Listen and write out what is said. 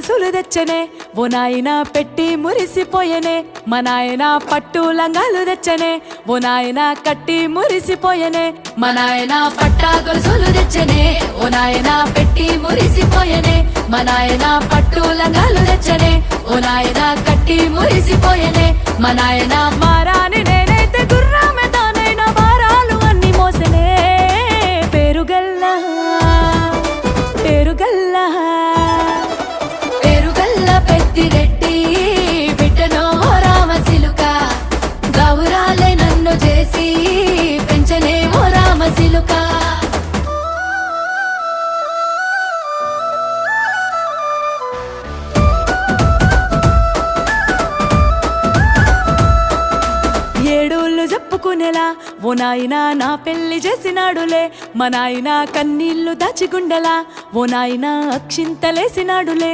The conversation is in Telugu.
గొలుసులు తెచ్చనే ఓ నాయన పెట్టి మురిసిపోయనే మా నాయన పట్టు లంగాలు తెచ్చనే ఓ నాయన కట్టి మురిసిపోయనే మా నాయన పట్టా గొలుసులు తెచ్చనే ఓ నాయన పెట్టి మురిసిపోయనే మా నాయన పట్టు లంగాలు తెచ్చనే ఓ నాయన కట్టి మురిసిపోయనే మా నాయన మారాని నేనైతే గుర్రామె తానైనా భారాలు అన్ని మోసనే పేరుగల్లా పేరుగల్లా పేరుగల్ల పెద్దిరెడ్డి బిడ్డనో రామసిలుక గౌరాలే నన్ను చేసి పెంచనే ఓ రామసిలుక ఏడోళ్ళు చెప్పుకునేలా ఓ నాయన నా పెళ్లి చేసినాడులే మా నాయన కన్నీళ్లు దాచిగుండెలా ఓ నాయన అక్షింతలేసినాడులే